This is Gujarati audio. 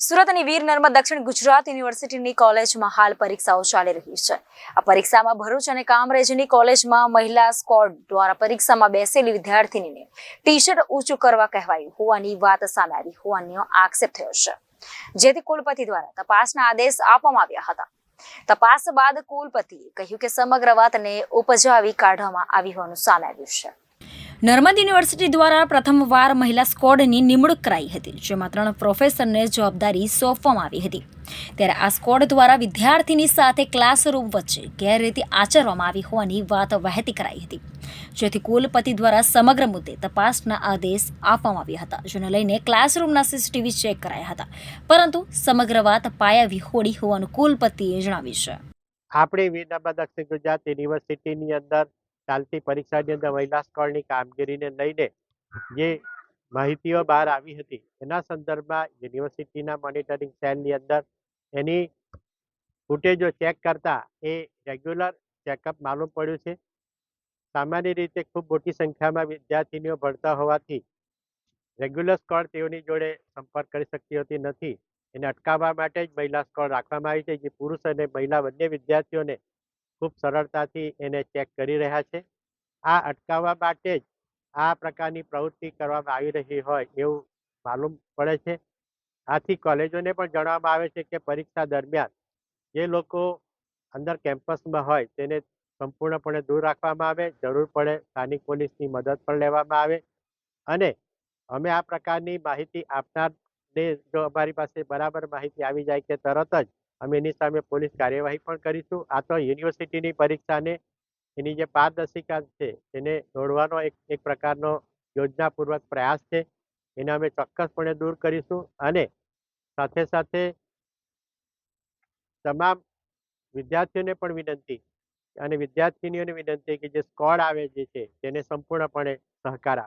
સુરતની વીર નર્મદ દક્ષિણ ગુજરાત યુનિવર્સિટીની કોલેજમાં હાલ પરીક્ષાઓ ચાલી રહી છે। આ પરીક્ષામાં ભરૂચ અને કામરેજની કોલેજમાં મહિલા સ્ક્વોડ દ્વારા પરીક્ષામાં બેસેલી વિદ્યાર્થીનીને ટી-શર્ટ ઊંચું કરવા કહેવાયું હોવાની વાત સામે આવી હોવાનો આક્ષેપ થયો છે, જેથી કુલપતિ દ્વારા તપાસના આદેશ આપવામાં આવ્યા હતા। તપાસ બાદ કુલપતિએ કહ્યું કે સમગ્ર વાતને ઉપજાવી કાઢવામાં આવી હોવાનું સામે આવ્યું છે। નર્મદ યુનિવર્સિટી દ્વારા પ્રથમવાર મહિલા સ્ક્વોડની નિમણૂક કરાઈ હતી, જેમાં 3 પ્રોફેસરને જવાબદારી સોંપવામાં આવી હતી। ત્યારે આ સ્ક્વોડ દ્વારા વિદ્યાર્થીની સાથે ક્લાસરૂમ વચ્ચે ગેરરીતિ આચરવામાં આવી હોવાની વાત વહેતી કરાઈ હતી, જેથી કુલપતિ દ્વારા સમગ્ર મુદ્દે તપાસના આદેશ આપવામાં આવ્યા હતા, જેને લઈને ક્લાસરૂમના સીસીટીવી ચેક કરાયા હતા, પરંતુ સમગ્ર વાત પાયા વિહોણી હોવાનું કુલપતિએ જણાવ્યું છે। આપણે વીર નર્મદ દક્ષિણ ગુજરાત યુનિવર્સિટીની અંદર ચાલતી પરીક્ષાની અંદર મહિલા સ્ક્વોડની કામગીરીને લઈને જે માહિતીઓ બહાર આવી હતી એના સંદર્ભમાં યુનિવર્સિટીના મોનિટરિંગ સેલની અંદર એની ફૂટેજો ચેક કરતા એ રેગ્યુલર ચેકઅપ માલુમ પડ્યું છે। સામાન્ય રીતે ખૂબ મોટી સંખ્યામાં વિદ્યાર્થીનીઓ ભણતા હોવાથી રેગ્યુલર સ્ક્વોડ તેઓની જોડે સંપર્ક કરી શકતી હોતી નથી। એને અટકાવવા માટે જ મહિલા સ્ક્વોડ રાખવામાં આવી છે, જે પુરુષ અને મહિલા બંને વિદ્યાર્થીઓને ખૂબ સરળતાથી એને ચેક કરી રહ્યા છે। આ અટકાવવા માટે જ આ પ્રકારની પ્રવૃત્તિ કરવામાં આવી રહી હોય એવું માલુમ પડે છે। આથી કોલેજોને પણ જણાવવામાં આવે છે કે પરીક્ષા દરમિયાન જે લોકો અંદર કેમ્પસમાં હોય તેને સંપૂર્ણપણે દૂર રાખવામાં આવે, જરૂર પડે સ્થાનિક પોલીસની મદદ પણ લેવામાં આવે અને અમે આ પ્રકારની માહિતી આપનારને જો અમારી પાસે બરાબર માહિતી આવી જાય કે તરત જ અમે એની સામે પોલીસ કાર્યવાહી પણ કરીશું। આ તો યુનિવર્સિટીની પરીક્ષાને એની જે પારદર્શિતા છે એને દોડવાનો એક પ્રકારનો યોજનાપૂર્વક પ્રયાસ છે, એને અમે ચોક્કસપણે દૂર કરીશું અને સાથે સાથે તમામ વિદ્યાર્થીઓને પણ વિનંતી અને વિદ્યાર્થીનીઓને વિનંતી કે જે સ્ક્વોડ આવે છે તેને સંપૂર્ણપણે સહકાર આપે।